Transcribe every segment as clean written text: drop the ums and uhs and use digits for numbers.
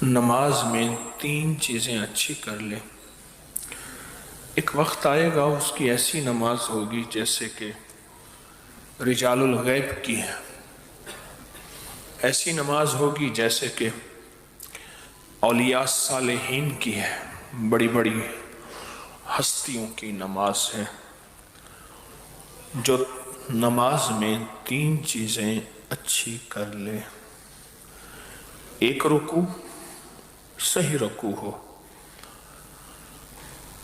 نماز میں 3 چیزیں اچھی کر لے۔ ایک وقت آئے گا اس کی ایسی نماز ہوگی جیسے کہ رجال الغیب کی ہے، ایسی نماز ہوگی جیسے کہ اولیاء صالحین کی ہے، بڑی بڑی ہستیوں کی نماز ہے۔ جو نماز میں 3 چیزیں اچھی کر لے، ایک رکوع، صحیح رکوع ہو،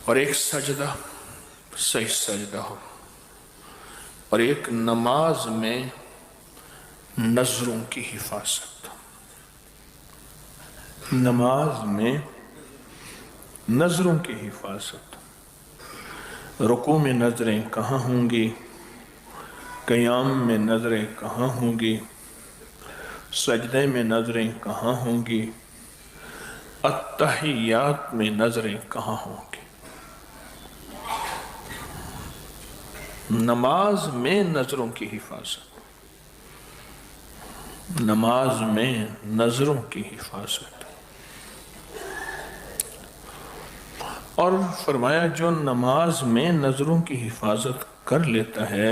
اور ایک سجدہ، صحیح سجدہ ہو، اور ایک نماز میں نظروں کی حفاظت۔ نماز میں نظروں کی حفاظت، رکوع میں نظریں کہاں ہوں گی، قیام میں نظریں کہاں ہوں گی، سجدے میں نظریں کہاں ہوں گی، التحیات میں نظریں کہاں ہوں گی۔ نماز میں نظروں کی حفاظت، نماز میں نظروں کی حفاظت۔ اور فرمایا جو نماز میں نظروں کی حفاظت کر لیتا ہے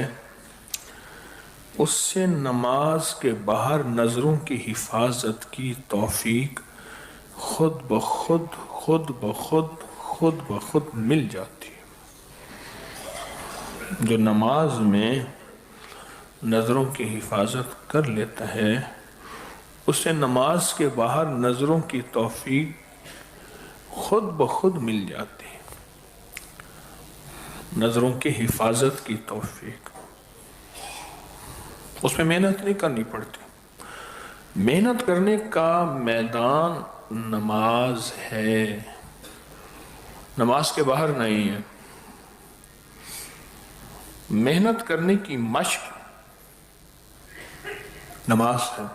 اس سے نماز کے باہر نظروں کی حفاظت کی توفیق خود بخود مل جاتی ہے۔ جو نماز میں نظروں کی حفاظت کر لیتا ہے اسے نماز کے باہر نظروں کی توفیق خود بخود مل جاتی ہے۔ نظروں کی حفاظت کی توفیق، اس میں محنت نہیں کرنی پڑتی۔ محنت کرنے کا میدان نماز ہے، نماز کے باہر نہیں ہے۔ محنت کرنے کی مشق نماز ہے،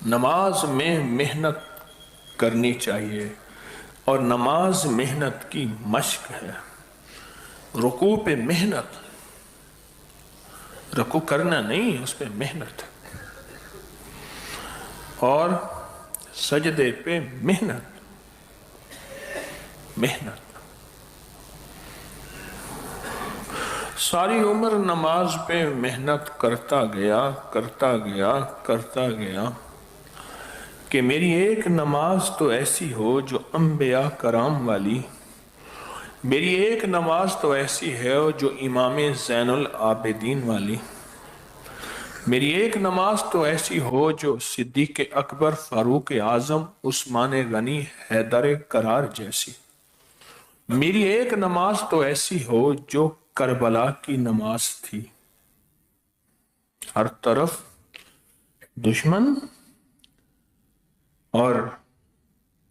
نماز میں محنت کرنی چاہیے، اور نماز محنت کی مشق ہے۔ رکوع پہ محنت، رکوع کرنا نہیں، اس پہ محنت، اور سجدے پہ محنت۔ ساری عمر نماز پہ محنت کرتا گیا کہ میری ایک نماز تو ایسی ہو جو انبیاء کرام والی، میری ایک نماز تو ایسی ہے جو امام زین العابدین والی، میری ایک نماز تو ایسی ہو جو صدیق اکبر، فاروق اعظم، عثمان غنی، حیدر کرار جیسی، میری ایک نماز تو ایسی ہو جو کربلا کی نماز تھی، ہر طرف دشمن اور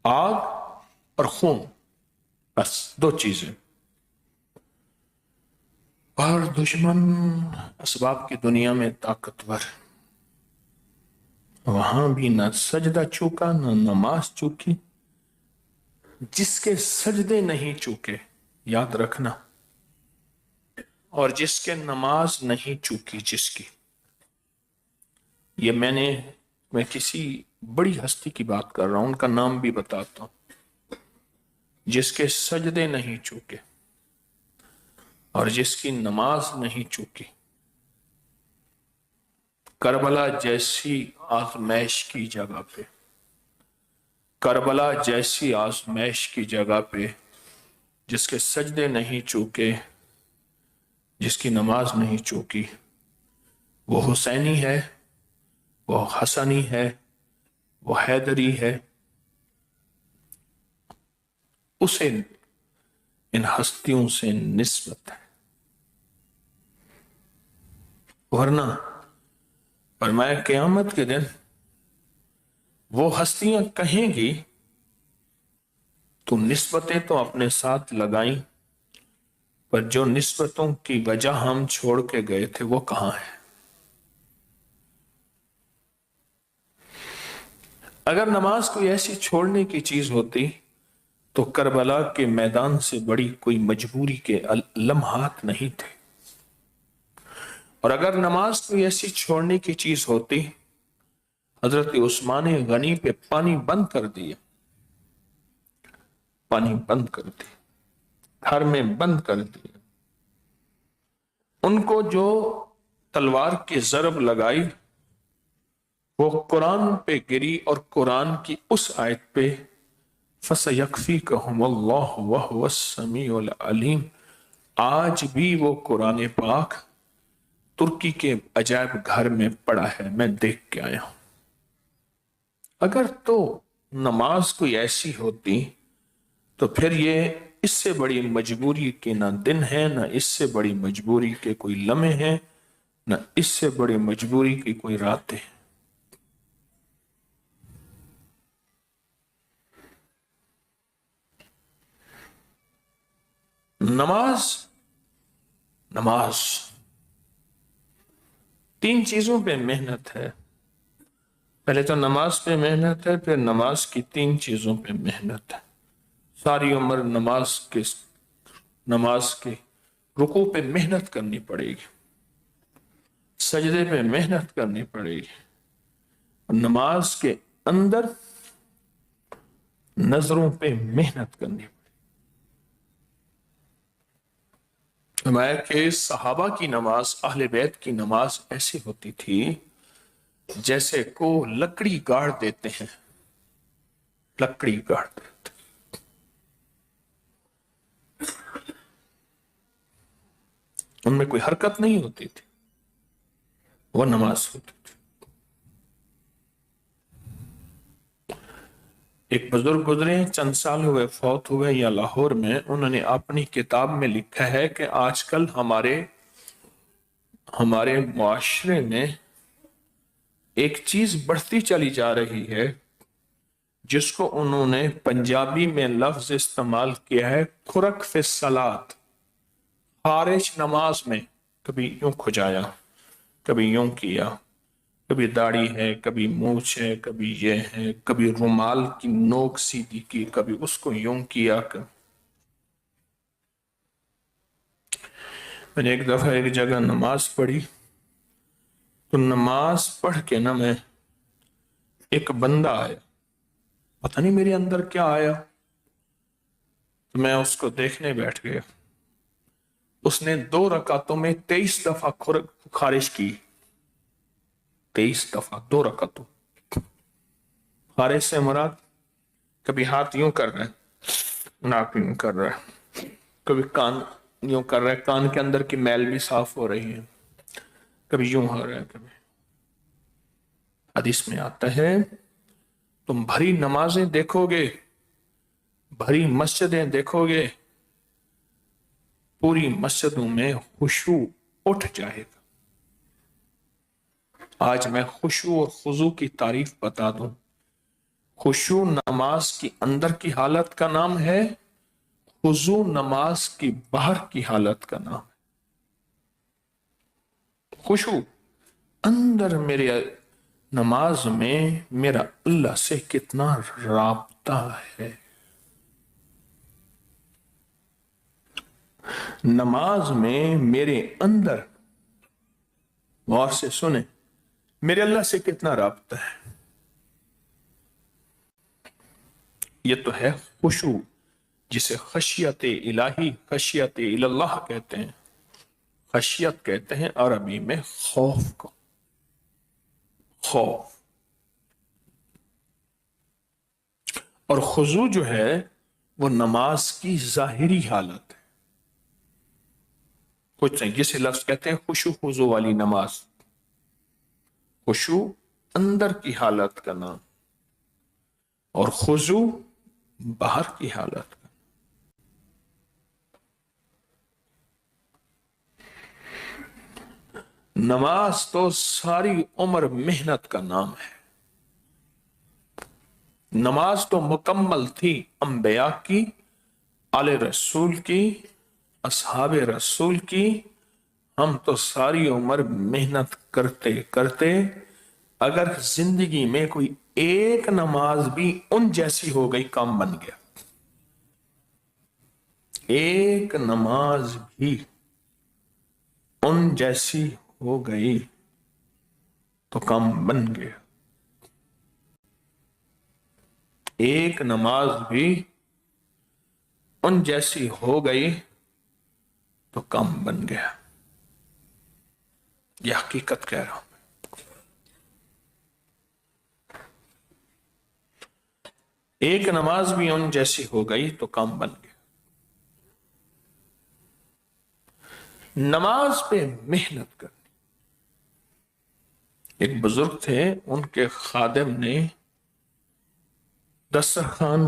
آگ اور خون، بس 2 چیزیں۔ اور دشمن اسباب کی دنیا میں طاقتور، وہاں بھی نہ سجدہ چوکا نہ نماز چوکی۔ جس کے سجدے نہیں چوکے، یاد رکھنا، اور جس کے نماز نہیں چوکی، جس کی، یہ میں کسی بڑی ہستی کی بات کر رہا ہوں، ان کا نام بھی بتاتا ہوں، جس کے سجدے نہیں چوکے اور جس کی نماز نہیں چوکی، کربلا جیسی آزمائش کی جگہ پہ، کربلا جیسی آزمائش کی جگہ پہ جس کے سجدے نہیں چوکے، جس کی نماز نہیں چوکی، وہ حسینی ہے، وہ حسنی ہے، وہ حیدری ہے، اسے ان ہستیوں سے نسبت ہے۔ ورنہ فرمایا قیامت کے دن وہ ہستیاں کہیں گی تو نسبتیں تو اپنے ساتھ لگائیں، پر جو نسبتوں کی وجہ ہم چھوڑ کے گئے تھے وہ کہاں ہے؟ اگر نماز کوئی ایسی چھوڑنے کی چیز ہوتی تو کربلا کے میدان سے بڑی کوئی مجبوری کے لمحات نہیں تھے، اور اگر نماز کوئی ایسی چھوڑنے کی چیز ہوتی حضرت عثمان غنی پہ پانی بند کر دیا، پانی بند کر دیا، گھر میں بند کر دیا۔ ان کو جو تلوار کی ضرب لگائی وہ قرآن پہ گری، اور قرآن کی اس آیت پہ فَسَيَكْفِيكَهُمُ اللَّهُ وَهُوَ السَّمِيعُ الْعَلِيمُ۔ آج بھی وہ قرآن پاک ترکی کے عجائب گھر میں پڑا ہے، میں دیکھ کے آیا ہوں۔ اگر تو نماز کوئی ایسی ہوتی تو پھر یہ اس سے بڑی مجبوری کے نہ دن ہے، نہ اس سے بڑی مجبوری کے کوئی لمحے ہیں، نہ اس سے بڑی مجبوری کی کوئی راتیں ہیں۔ نماز تین چیزوں پہ محنت ہے۔ پہلے تو نماز پہ محنت ہے، پھر نماز کی تین چیزوں پہ محنت ہے۔ ساری عمر نماز کے رکوع پہ محنت کرنی پڑے گی، سجدے پہ محنت کرنی پڑے گی، نماز کے اندر نظروں پہ محنت کرنی پڑے گی۔ فرمایا کہ صحابہ کی نماز، اہل بیت کی نماز ایسی ہوتی تھی جیسے کو لکڑی گاڑ دیتے ہیں، لکڑی گاڑ دیتے، ان میں کوئی حرکت نہیں ہوتی تھی، وہ نماز ہوتی تھی۔ ایک بزرگ گزرے، چند سال ہوئے فوت ہوئے، یا لاہور میں، انہوں نے اپنی کتاب میں لکھا ہے کہ آج کل ہمارے معاشرے میں ایک چیز بڑھتی چلی جا رہی ہے جس کو انہوں نے پنجابی میں لفظ استعمال کیا ہے، خرق فی الصلاۃ، خارش نماز میں۔ کبھی یوں کھجایا، کبھی یوں کیا، کبھی داڑھی ہے، کبھی مونچھ ہے، کبھی یہ ہے، کبھی رومال کی نوک سیدھی کی، کبھی اس کو یوں کیا۔ میں نے ایک دفعہ ایک جگہ نماز پڑھی تو نماز پڑھ کے میں ایک بندہ آیا، پتہ نہیں میرے اندر کیا آیا، تو میں اس کو دیکھنے بیٹھ گیا۔ اس نے 2 رکعتوں میں 23 دفعہ خارش کی، 23 دفعہ 2 رکعتوں۔ خارش سے مراد کبھی ہاتھ یوں کر رہا ہے، ناک یوں کر رہا ہے، کبھی کان یوں کر رہا ہے، کان کے اندر کی میل بھی صاف ہو رہی ہے، کبھی یوں ہو رہا ہے، کبھی۔ حدیث میں آتا ہے تم بھری نمازیں دیکھو گے، بھری مسجدیں دیکھو گے، پوری مسجدوں میں خشوع اٹھ جائے گا۔ آج میں خشوع اور خضوع کی تعریف بتا دوں۔ خشوع نماز کی اندر کی حالت کا نام ہے، خضوع نماز کی باہر کی حالت کا نام ہے۔ خشوع اندر میرے نماز میں میرا اللہ سے کتنا رابطہ ہے۔ نماز میں میرے اندر، غور سے سنیں، میرے اللہ سے کتنا رابطہ ہے۔ یہ تو ہے خشوع، جسے خشیت الہی، خشیت اللہ کہتے ہیں۔ خشیت کہتے ہیں عربی میں خوف کو، خوف۔ اور خضوع جو ہے وہ نماز کی ظاہری حالت ہے، کچھ نہیں، جسے لفظ کہتے ہیں خشوع خضوع والی نماز۔ خشوع اندر کی حالت کا نام، اور خضوع باہر کی حالت کا۔ نماز تو ساری عمر محنت کا نام ہے۔ نماز تو مکمل تھی انبیاء کی، آل رسول کی، اصحاب رسول کی۔ ہم تو ساری عمر محنت کرتے کرتے اگر زندگی میں کوئی ایک نماز بھی ان جیسی ہو گئی، کام بن گیا۔ ایک نماز بھی ان جیسی ہو گئی تو کام بن گیا۔ ایک نماز بھی ان جیسی ہو گئی تو کام بن گیا. یہ حقیقت کہہ رہا ہوں. ایک نماز بھی ان جیسی ہو گئی تو کام بن گیا. نماز پہ محنت کرنی. ایک بزرگ تھے، ان کے خادم نے دسترخوان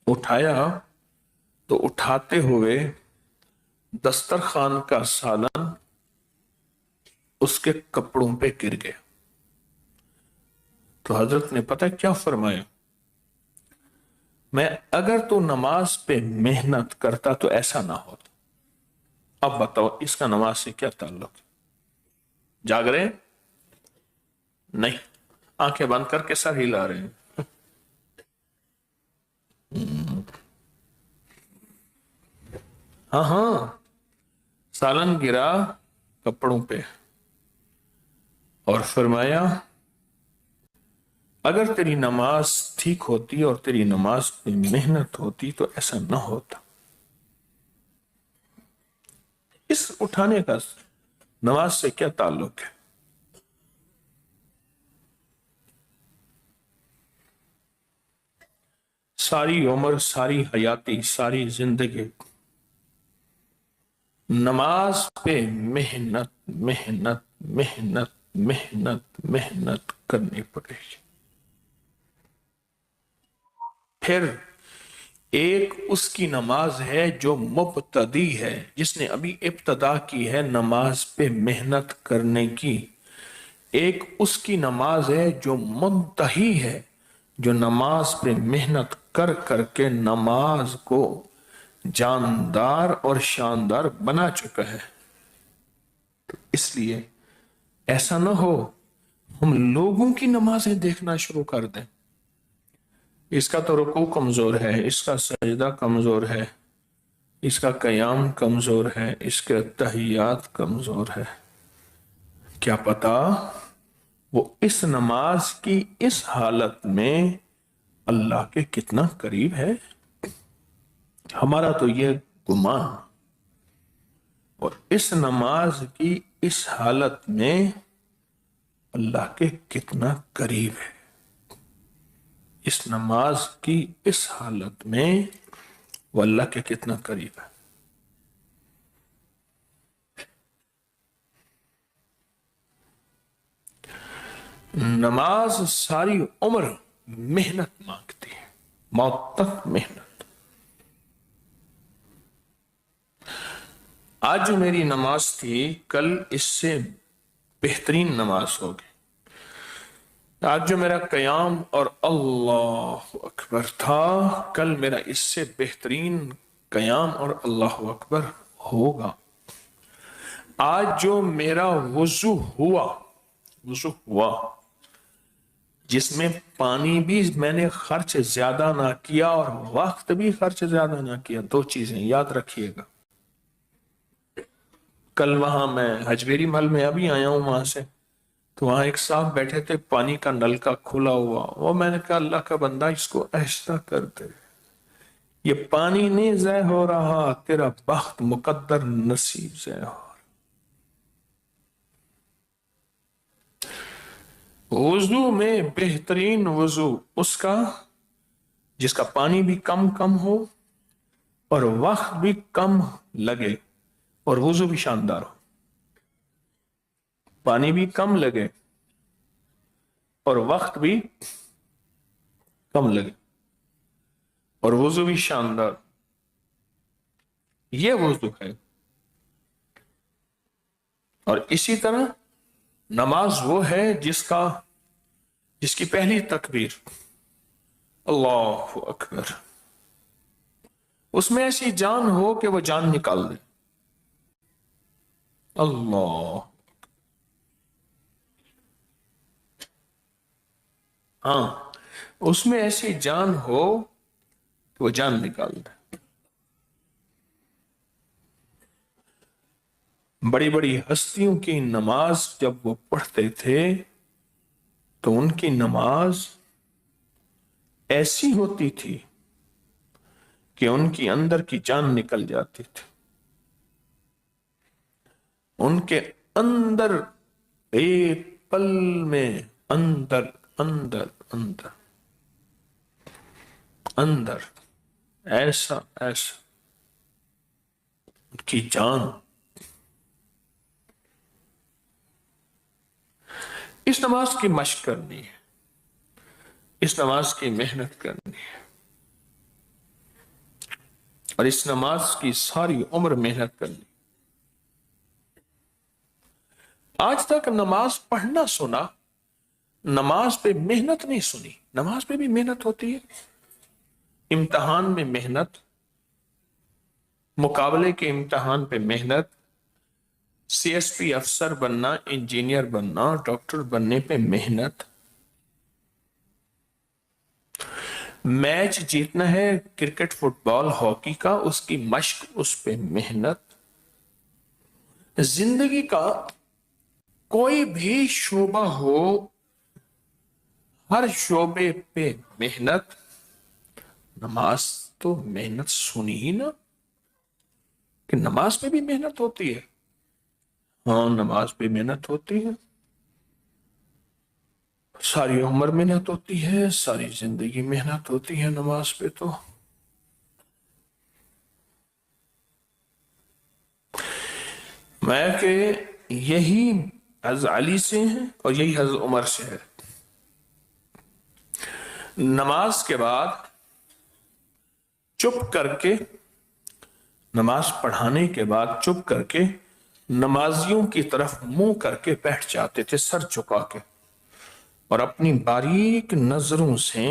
اٹھایا تو اٹھاتے ہوئے دسترخوان کا سالن اس کے کپڑوں پہ گر گیا. تو حضرت نے پتہ کیا فرمایا؟ میں اگر تو نماز پہ محنت کرتا تو ایسا نہ ہوتا. اب بتاؤ اس کا نماز سے کیا تعلق؟ جاگ رہے ہیں؟ نہیں، آنکھیں بند کر کے سر ہلا رہے ہیں. ہاں سالن گرا کپڑوں پہ اور فرمایا اگر تیری نماز ٹھیک ہوتی اور تیری نماز پہ محنت ہوتی تو ایسا نہ ہوتا. اس اٹھانے کا نماز سے کیا تعلق ہے؟ ساری عمر، ساری حیاتی، ساری زندگی نماز پہ محنت محنت محنت محنت محنت کرنی پڑے گی. پھر ایک اس کی نماز ہے جو مبتدی ہے، جس نے ابھی ابتدا کی ہے نماز پہ محنت کرنے کی. ایک اس کی نماز ہے جو منتہی ہے، جو نماز پہ محنت کر کر کے نماز کو جاندار اور شاندار بنا چکا ہے. تو اس لیے ایسا نہ ہو ہم لوگوں کی نمازیں دیکھنا شروع کر دیں. اس کا تو رکوع کمزور ہے، اس کا سجدہ کمزور ہے، اس کا قیام کمزور ہے، اس کے تحیات کمزور ہے. کیا پتا وہ اس نماز کی اس حالت میں اللہ کے کتنا قریب ہے. ہمارا تو یہ گمان. اور اس نماز کی اس حالت میں اللہ کے کتنا قریب ہے. اس نماز کی اس حالت میں وہ اللہ کے کتنا قریب ہے. نماز ساری عمر محنت مانگتی ہے، موت تک محنت. آج جو میری نماز تھی کل اس سے بہترین نماز ہوگی. آج جو میرا قیام اور اللہ اکبر تھا کل میرا اس سے بہترین قیام اور اللہ اکبر ہوگا. آج جو میرا وضو ہوا جس میں پانی بھی میں نے خرچ زیادہ نہ کیا اور وقت بھی خرچ زیادہ نہ کیا. دو چیزیں یاد رکھیے گا. کل وہاں میں حجویری محل میں ابھی آیا ہوں وہاں سے، تو وہاں ایک صاحب بیٹھے تھے، پانی کا نل کا کھلا ہوا. وہ میں نے کہا اللہ کا بندہ اس کو ایسا کر دے، یہ پانی نہیں ضائع ہو رہا، تیرا بخت مقدر نصیب ضائع ہو رہا. وضو میں بہترین وضو اس کا جس کا پانی بھی کم ہو اور وقت بھی کم لگے اور وضو بھی شاندار ہو. پانی بھی کم لگے اور وقت بھی کم لگے اور وضو بھی شاندار. یہ وضو ہے. اور اسی طرح نماز وہ ہے جس کی پہلی تکبیر اللہ اکبر، اس میں ایسی جان ہو کہ وہ جان نکال دے. اللہ، ہاں اس میں ایسی جان ہو کہ وہ جان نکال دے. بڑی بڑی ہستیوں کی نماز جب وہ پڑھتے تھے تو ان کی نماز ایسی ہوتی تھی کہ ان کی اندر کی جان نکل جاتی تھی. ان کے اندر ایک پل میں اندر اندر اندر اندر ایسا ایسا ان کی جان. اس نماز کی مشق کرنی ہے, اس نماز کی محنت کرنی ہے, اور اس نماز کی ساری عمر محنت کرنی. آج تک نماز پڑھنا سنا, نماز پہ محنت نہیں سنی. نماز پہ بھی محنت ہوتی ہے, امتحان میں محنت, مقابلے کے امتحان پہ محنت, سی ایس پی افسر بننا, انجینئر بننا, ڈاکٹر بننے پہ محنت, میچ جیتنا ہے کرکٹ, فٹ بال, ہاکی کا, اس کی مشق, اس پہ محنت. زندگی کا کوئی بھی شعبہ ہو, ہر شعبے پہ محنت. نماز تو محنت سنی ہی نا, کہ نماز پہ بھی محنت ہوتی ہے. ہاں نماز پہ محنت ہوتی ہے, ساری عمر محنت ہوتی ہے, ساری زندگی محنت ہوتی ہے نماز پہ. تو میں کہ یہی حضرت علی سے ہیں اور یہی حضرت عمر سے ہے. نماز کے بعد چپ کر کے, نماز پڑھانے کے بعد چپ کر کے نمازیوں کی طرف منہ کر کے بیٹھ جاتے تھے, سر چکا کے, اور اپنی باریک نظروں سے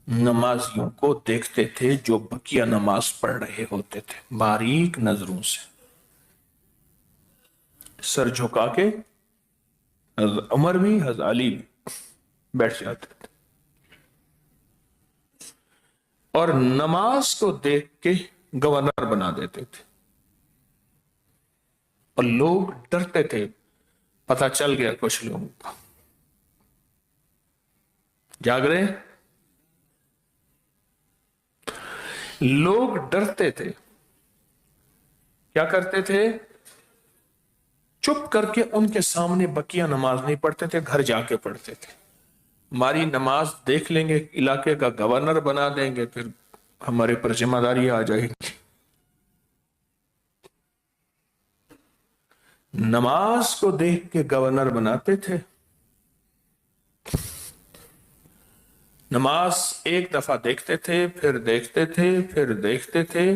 نمازیوں کو دیکھتے تھے جو بقیہ نماز پڑھ رہے ہوتے تھے. باریک نظروں سے سر جھکا کے حضرت عمر بھی حضرت علی بھی بیٹھ جاتے تھے, اور نماز کو دیکھ کے گورنر بنا دیتے تھے. اور لوگ ڈرتے تھے, پتہ چل گیا کچھ لوگوں کا, جاگ رہے, لوگ ڈرتے تھے. کیا کرتے تھے, چپ کر کے ان کے سامنے بقیہ نماز نہیں پڑھتے تھے, گھر جا کے پڑھتے تھے. ہماری نماز دیکھ لیں گے, علاقے کا گورنر بنا دیں گے, پھر ہمارے پر ذمہ داری آ جائے گی. نماز کو دیکھ کے گورنر بناتے تھے. نماز ایک دفعہ دیکھتے تھے, پھر دیکھتے تھے, پھر دیکھتے تھے.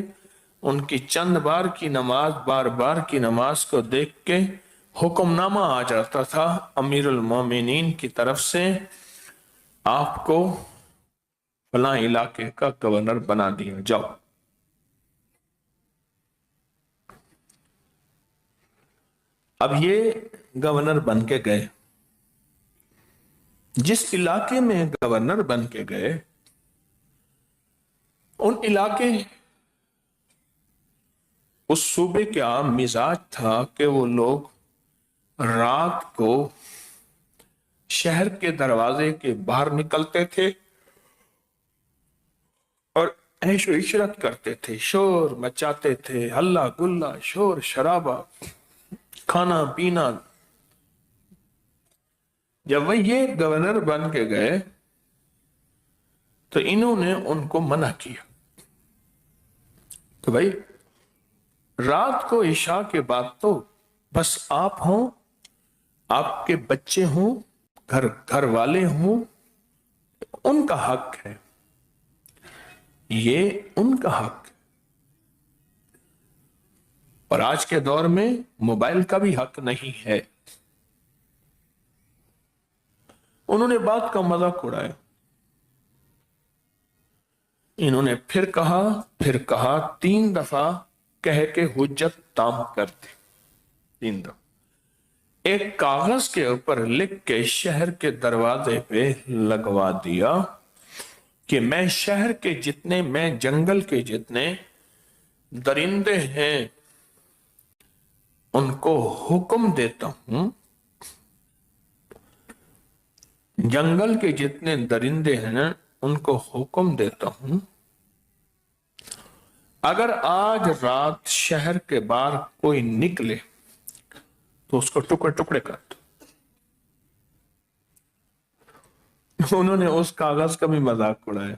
ان کی چند بار کی نماز, بار بار کی نماز کو دیکھ کے حکم نامہ آ جاتا تھا امیر المومنین کی طرف سے, آپ کو فلاں علاقے کا گورنر بنا دیا, جاؤ. اب یہ گورنر بن کے گئے. جس علاقے میں گورنر بن کے گئے, ان علاقے, اس صوبے کا مزاج تھا کہ وہ لوگ رات کو شہر کے دروازے کے باہر نکلتے تھے اور عیش و عشرت کرتے تھے, شور مچاتے تھے, ہلا گلا, شور شرابہ, کھانا پینا. جب وہ یہ گورنر بن کے گئے تو انہوں نے ان کو منع کیا کہ بھائی رات کو عشاء کے بعد تو بس آپ ہوں, آپ کے بچے ہوں, گھر والے ہوں, ان کا حق ہے, یہ ان کا حق ہے. اور آج کے دور میں موبائل کا بھی حق نہیں ہے. انہوں نے بات کا مذاق اڑایا. انہوں نے پھر کہا, 3 دفعہ کہہ کے حجت تام کر دی. 3 دفعہ ایک کاغذ کے اوپر لکھ کے شہر کے دروازے پہ لگوا دیا کہ میں شہر کے جتنے, میں جنگل کے جتنے درندے ہیں ان کو حکم دیتا ہوں جنگل کے جتنے درندے ہیں نا ان کو حکم دیتا ہوں، اگر آج رات شہر کے باہر کوئی نکلے تو اس کو ٹکڑے ٹکڑے کر دو۔ انہوں نے اس کاغذ کا بھی مذاق اڑایا،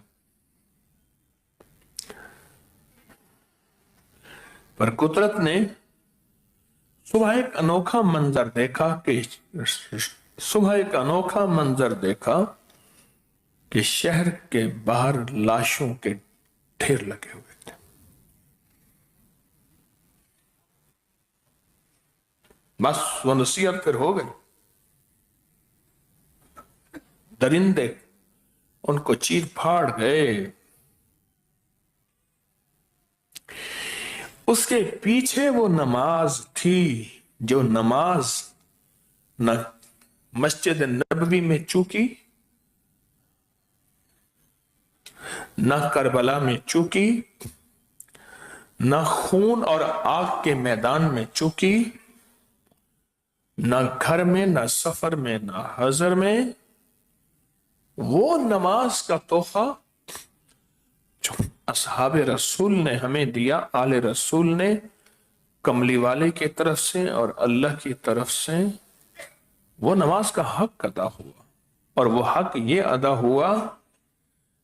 پر قدرت نے صبح ایک انوکھا منظر دیکھا کہ شہر کے باہر لاشوں کے ڈھیر لگے ہوئے تھے۔ بس وہ نصیحت پھر ہو گئی، درندے ان کو چیر پھاڑ گئے۔ اس کے پیچھے وہ نماز تھی جو نماز نہ مسجد نبوی میں چوکی، نہ کربلا میں چوکی، نہ خون اور آگ کے میدان میں چوکی، نہ گھر میں، نہ سفر میں، نہ حضر میں۔ وہ نماز کا تحفہ جو اصحاب رسول نے ہمیں دیا، آل رسول نے، کملی والے کی طرف سے اور اللہ کی طرف سے، وہ نماز کا حق ادا ہوا۔ اور وہ حق یہ ادا ہوا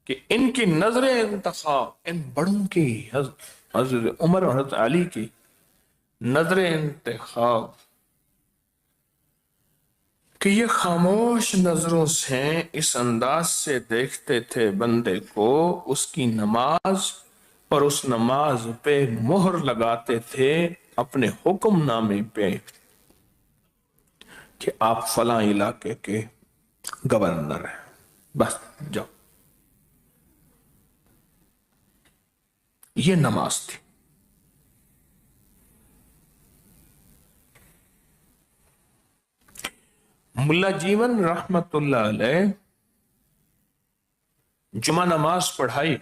کہ ان کی نظر انتخاب، ان بڑوں کی، حضرت عمر اور حضرت علی کی نظر انتخاب، کہ یہ خاموش نظروں سے اس انداز سے دیکھتے تھے بندے کو، اس کی نماز، اور اس نماز پہ مہر لگاتے تھے اپنے حکم نامے پہ کہ آپ فلاں علاقے کے گورنر ہیں، بس جاؤ۔ یہ نماز تھی۔ ملا جیون رحمت اللہ علیہ جمعہ نماز پڑھائی،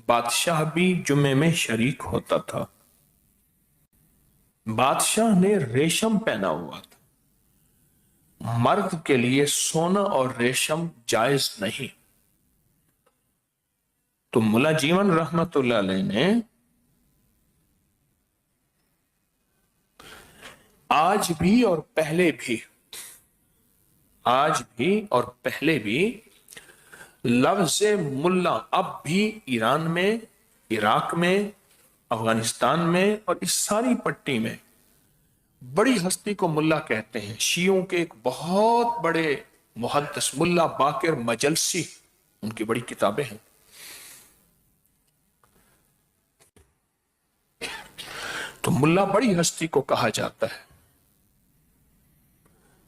بادشاہ بھی جمعے میں شریک ہوتا تھا۔ بادشاہ نے ریشم پہنا ہوا تھا، مرد کے لیے سونا اور ریشم جائز نہیں، تو ملا جیون رحمت اللہ علیہ نے آج بھی اور پہلے بھی لفظ ملا اب بھی ایران میں، عراق میں، افغانستان میں اور اس ساری پٹی میں بڑی ہستی کو ملا کہتے ہیں۔ شیعوں کے ایک بہت بڑے محدث ملا باقر مجلسی، ان کی بڑی کتابیں ہیں۔ تو ملا بڑی ہستی کو کہا جاتا ہے۔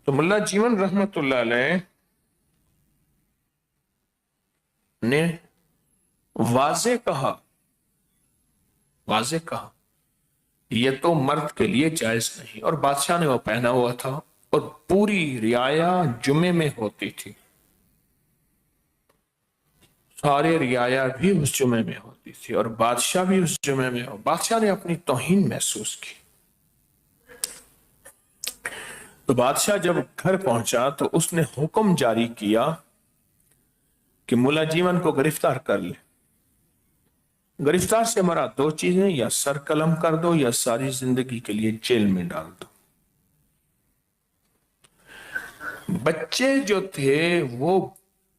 تو ملا جیون رحمت اللہ علیہ نے واضح کہا یہ تو مرد کے لیے جائز نہیں، اور بادشاہ نے وہ پہنا ہوا تھا، اور پوری رعایا جمعے میں ہوتی تھی، سارے رعایا بھی اس جمعے میں ہوتی تھی، اور بادشاہ بھی اس جمعے میں ہو۔ بادشاہ نے اپنی توہین محسوس کی، تو بادشاہ جب گھر پہنچا تو اس نے حکم جاری کیا کہ ملا جیون کو گرفتار کر لے۔ گرفتار سے مراد دو چیزیں، یا سر قلم کر دو یا ساری زندگی کے لیے جیل میں ڈال دو۔ بچے جو تھے وہ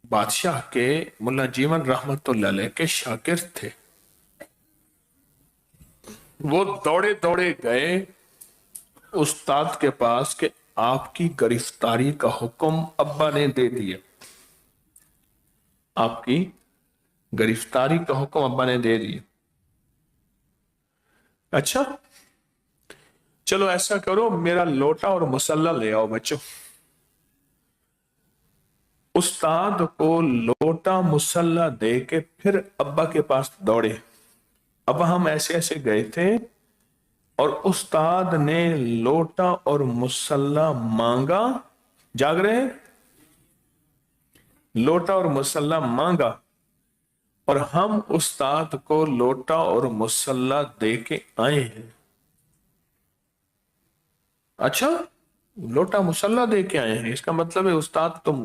بادشاہ کے، ملا جیون رحمت اللہ علیہ کے شاگرد تھے۔ وہ دوڑے دوڑے گئے استاد کے پاس کہ آپ کی گرفتاری کا حکم ابا نے دے دیا، آپ کی گرفتاری کا حکم ابا نے دے دیا۔ اچھا چلو ایسا کرو، میرا لوٹا اور مسلح لے آؤ بچوں۔ استاد کو لوٹا مسلح دے کے پھر ابا کے پاس دوڑے، ابا ہم ایسے ایسے گئے تھے، اور استاد نے لوٹا اور مسلح مانگا، جاگ رہے ہیں، لوٹا اور مسلح مانگا، اور ہم استاد کو لوٹا اور مسلح دے کے آئے ہیں۔ اچھا لوٹا مسلح دے کے آئے ہیں، اس کا مطلب ہے استاد تم